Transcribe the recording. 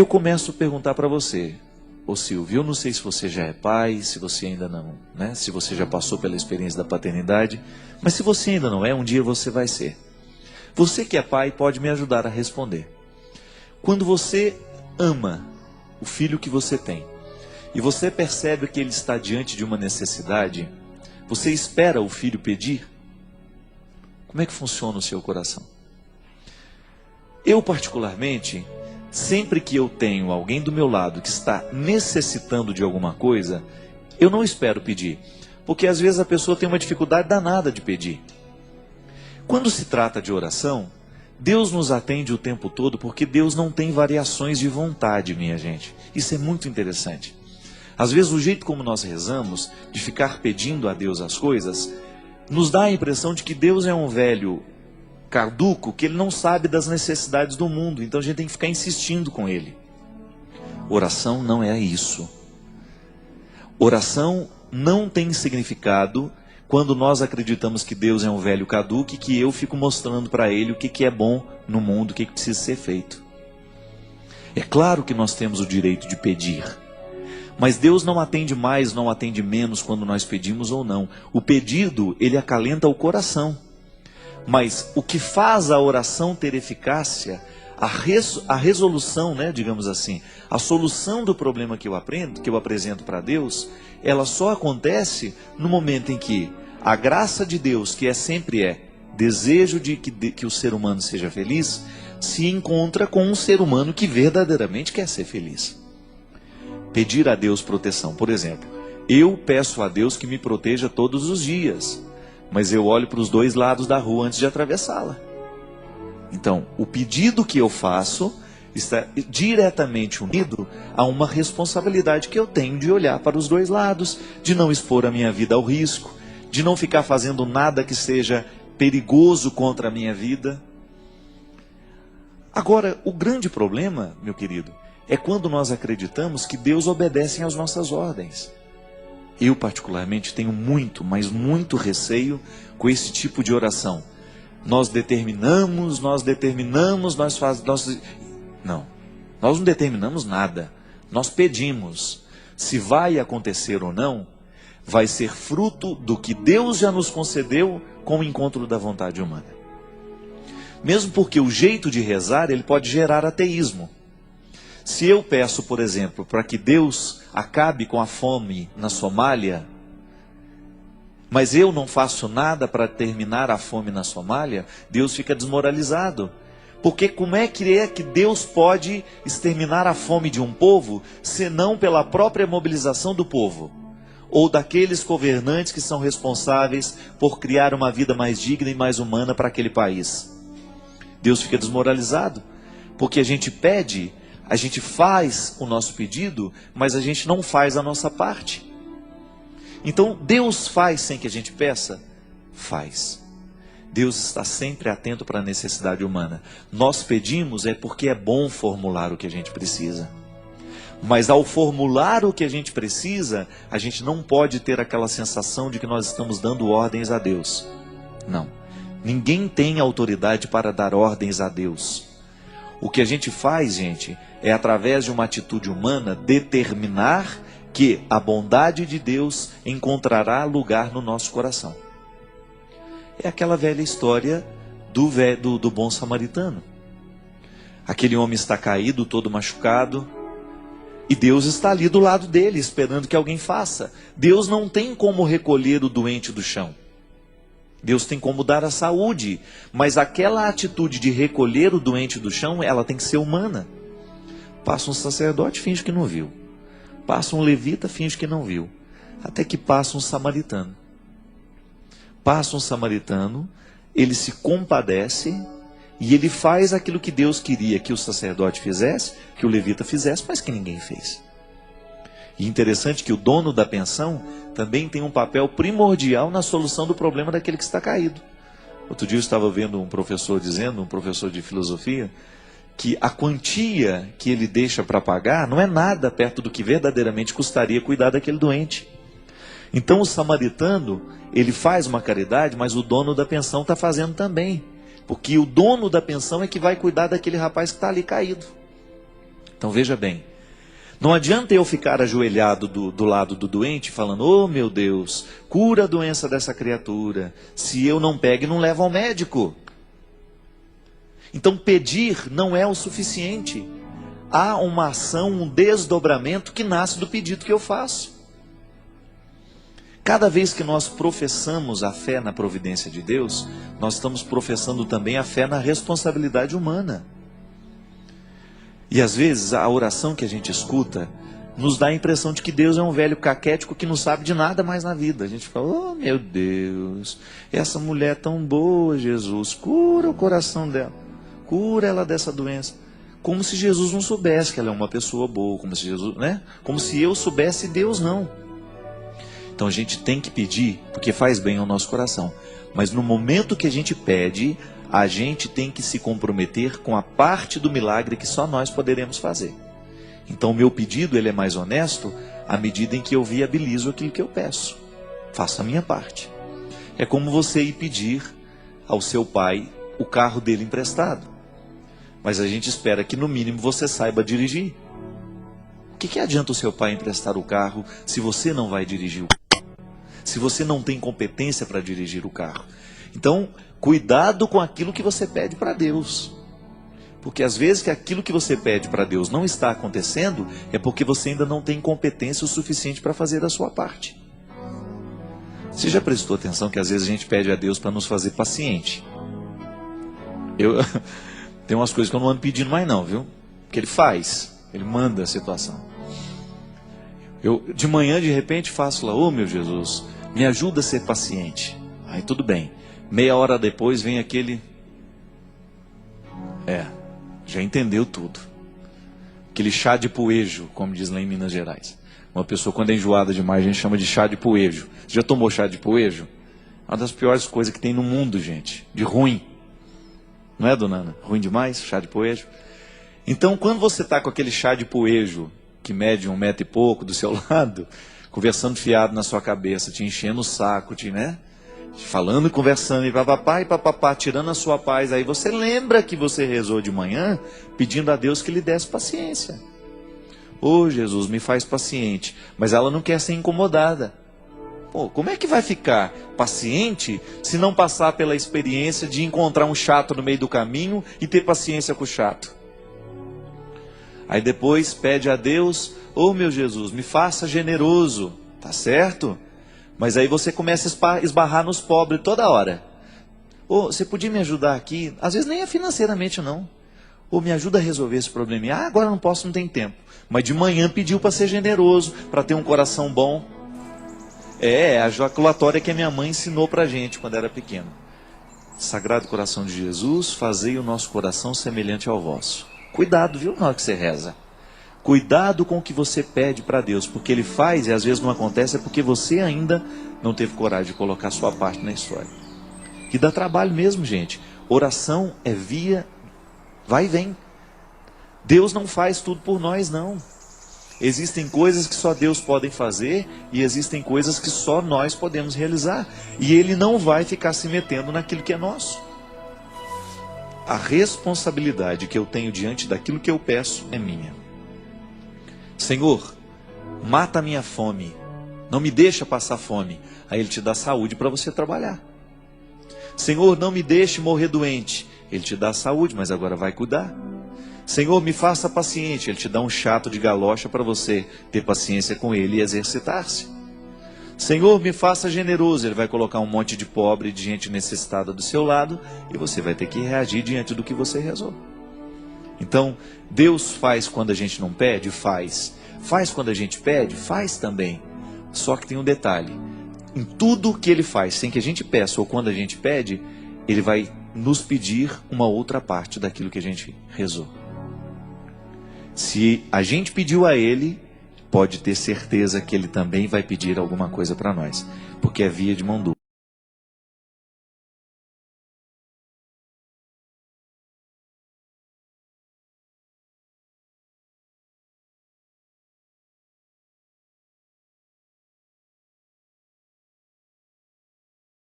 Eu começo a perguntar para você, ô Silvio, eu não sei se você já é pai, se você ainda não, né? Se você já passou pela experiência da paternidade, mas se você ainda não é, um dia você vai ser. Você que é pai pode me ajudar a responder. Quando você ama o filho que você tem, e você percebe que ele está diante de uma necessidade, você espera o filho pedir? Como é que funciona o seu coração? Eu particularmente, sempre que eu tenho alguém do meu lado que está necessitando de alguma coisa, eu não espero pedir, porque às vezes a pessoa tem uma dificuldade danada de pedir. Quando se trata de oração, Deus nos atende o tempo todo, porque Deus não tem variações de vontade, minha gente. Isso é muito interessante. Às vezes o jeito como nós rezamos, de ficar pedindo a Deus as coisas, nos dá a impressão de que Deus é um velho caduco, que ele não sabe das necessidades do mundo, então a gente tem que ficar insistindo com ele. Oração não é isso. Oração não tem significado quando nós acreditamos que Deus é um velho caduco e que eu fico mostrando para ele o que é bom no mundo, o que precisa ser feito. É claro que nós temos o direito de pedir, mas Deus não atende mais, não atende menos quando nós pedimos ou não. O pedido, ele acalenta o coração. Mas o que faz a oração ter eficácia, a resolução, né, digamos assim, a solução do problema que eu apresento para Deus, ela só acontece no momento em que a graça de Deus, que sempre é desejo de que o ser humano seja feliz, se encontra com um ser humano que verdadeiramente quer ser feliz. Pedir a Deus proteção, por exemplo, eu peço a Deus que me proteja todos os dias, mas eu olho para os dois lados da rua antes de atravessá-la. Então, o pedido que eu faço está diretamente unido a uma responsabilidade que eu tenho de olhar para os dois lados, de não expor a minha vida ao risco, de não ficar fazendo nada que seja perigoso contra a minha vida. Agora, o grande problema, meu querido, é quando nós acreditamos que Deus obedece às nossas ordens. Eu particularmente tenho muito, mas muito receio com esse tipo de oração. Nós determinamos, Não, nós não determinamos nada. Nós pedimos. Se vai acontecer ou não, vai ser fruto do que Deus já nos concedeu com o encontro da vontade humana. Mesmo porque o jeito de rezar, ele pode gerar ateísmo. Se eu peço, por exemplo, para que Deus acabe com a fome na Somália, mas eu não faço nada para terminar a fome na Somália, Deus fica desmoralizado. Porque como é que Deus pode exterminar a fome de um povo, senão pela própria mobilização do povo? Ou daqueles governantes que são responsáveis por criar uma vida mais digna e mais humana para aquele país? Deus fica desmoralizado, porque a gente pede, a gente faz o nosso pedido, mas a gente não faz a nossa parte. Então, Deus faz sem que a gente peça? Faz. Deus está sempre atento para a necessidade humana. Nós pedimos porque é bom formular o que a gente precisa. Mas ao formular o que a gente precisa, a gente não pode ter aquela sensação de que nós estamos dando ordens a Deus. Não. Ninguém tem autoridade para dar ordens a Deus. O que a gente faz, gente, é através de uma atitude humana determinar que a bondade de Deus encontrará lugar no nosso coração. É aquela velha história do bom samaritano. Aquele homem está caído, todo machucado, e Deus está ali do lado dele, esperando que alguém faça. Deus não tem como recolher o doente do chão. Deus tem como dar a saúde, mas aquela atitude de recolher o doente do chão, ela tem que ser humana. Passa um sacerdote, finge que não viu. Passa um levita, finge que não viu. Até que passa um samaritano. Passa um samaritano, ele se compadece e ele faz aquilo que Deus queria que o sacerdote fizesse, que o levita fizesse, mas que ninguém fez. E interessante que o dono da pensão também tem um papel primordial na solução do problema daquele que está caído. Outro dia eu estava vendo um professor dizendo, um professor de filosofia, que a quantia que ele deixa para pagar não é nada perto do que verdadeiramente custaria cuidar daquele doente. Então o samaritano, ele faz uma caridade, mas o dono da pensão está fazendo também. Porque o dono da pensão é que vai cuidar daquele rapaz que está ali caído. Então veja bem, não adianta eu ficar ajoelhado do lado do doente, falando, oh meu Deus, cura a doença dessa criatura, se eu não pego e não levo ao médico. Então pedir não é o suficiente. Há uma ação, um desdobramento que nasce do pedido que eu faço. Cada vez que nós professamos a fé na providência de Deus, nós estamos professando também a fé na responsabilidade humana. E às vezes a oração que a gente escuta nos dá a impressão de que Deus é um velho caquético que não sabe de nada mais na vida. A gente fala, oh meu Deus, essa mulher tão boa, Jesus, cura o coração dela, cura ela dessa doença. Como se Jesus não soubesse que ela é uma pessoa boa, como se Jesus, né? Como se eu soubesse e Deus não. Então a gente tem que pedir, porque faz bem ao nosso coração. Mas no momento que a gente pede, a gente tem que se comprometer com a parte do milagre que só nós poderemos fazer. Então o meu pedido ele é mais honesto à medida em que eu viabilizo aquilo que eu peço. Faço a minha parte. É como você ir pedir ao seu pai o carro dele emprestado. Mas a gente espera que no mínimo você saiba dirigir. O que adianta o seu pai emprestar o carro se você não vai dirigir o carro? Se você não tem competência para dirigir o carro? Então, cuidado com aquilo que você pede para Deus. Porque às vezes que aquilo que você pede para Deus não está acontecendo, é porque você ainda não tem competência o suficiente para fazer a sua parte. Você já prestou atenção que às vezes a gente pede a Deus para nos fazer paciente? Tem umas coisas que eu não ando pedindo mais não, viu? Que Ele faz, Ele manda a situação. Eu de manhã de repente faço lá, oh meu Jesus, me ajuda a ser paciente. Aí tudo bem. Meia hora depois vem aquele... já entendeu tudo. Aquele chá de poejo, como diz lá em Minas Gerais. Uma pessoa quando é enjoada demais, a gente chama de chá de poejo. Você já tomou chá de poejo? Uma das piores coisas que tem no mundo, gente. De ruim. Não é, dona Ana? Ruim demais, chá de poejo? Então, quando você está com aquele chá de poejo, que mede 1 metro e pouco do seu lado, conversando fiado na sua cabeça, te enchendo o saco, né? Falando e conversando, e papapá, tirando a sua paz, aí você lembra que você rezou de manhã, pedindo a Deus que lhe desse paciência. Ô Jesus, me faz paciente. Mas ela não quer ser incomodada. Pô, como é que vai ficar paciente se não passar pela experiência de encontrar um chato no meio do caminho e ter paciência com o chato? Aí depois pede a Deus, ô meu Jesus, me faça generoso, tá certo? Mas aí você começa a esbarrar nos pobres toda hora. Ô, você podia me ajudar aqui? Às vezes nem é financeiramente não. Ô, me ajuda a resolver esse probleminha. Ah, agora não posso, não tem tempo. Mas de manhã pediu para ser generoso, para ter um coração bom. É a jaculatória que a minha mãe ensinou para a gente quando era pequeno. Sagrado coração de Jesus, fazei o nosso coração semelhante ao vosso. Cuidado, viu, na hora que você reza. Cuidado com o que você pede para Deus, porque Ele faz e às vezes não acontece, é porque você ainda não teve coragem de colocar a sua parte na história. Que dá trabalho mesmo, gente. Oração é via, vai e vem. Deus não faz tudo por nós, não. Existem coisas que só Deus pode fazer e existem coisas que só nós podemos realizar. E Ele não vai ficar se metendo naquilo que é nosso. A responsabilidade que eu tenho diante daquilo que eu peço é minha. Senhor, mata a minha fome, não me deixa passar fome. Aí Ele te dá saúde para você trabalhar. Senhor, não me deixe morrer doente. Ele te dá saúde, mas agora vai cuidar. Senhor, me faça paciente. Ele te dá um chato de galocha para você ter paciência com ele e exercitar-se. Senhor, me faça generoso. Ele vai colocar um monte de pobre, de gente necessitada do seu lado, e você vai ter que reagir diante do que você rezou. Então, Deus faz quando a gente não pede? Faz. Faz quando a gente pede? Faz também. Só que tem um detalhe. Em tudo que Ele faz, sem que a gente peça ou quando a gente pede, Ele vai nos pedir uma outra parte daquilo que a gente rezou. Se a gente pediu a Ele, pode ter certeza que Ele também vai pedir alguma coisa para nós, porque é via de mão dupla.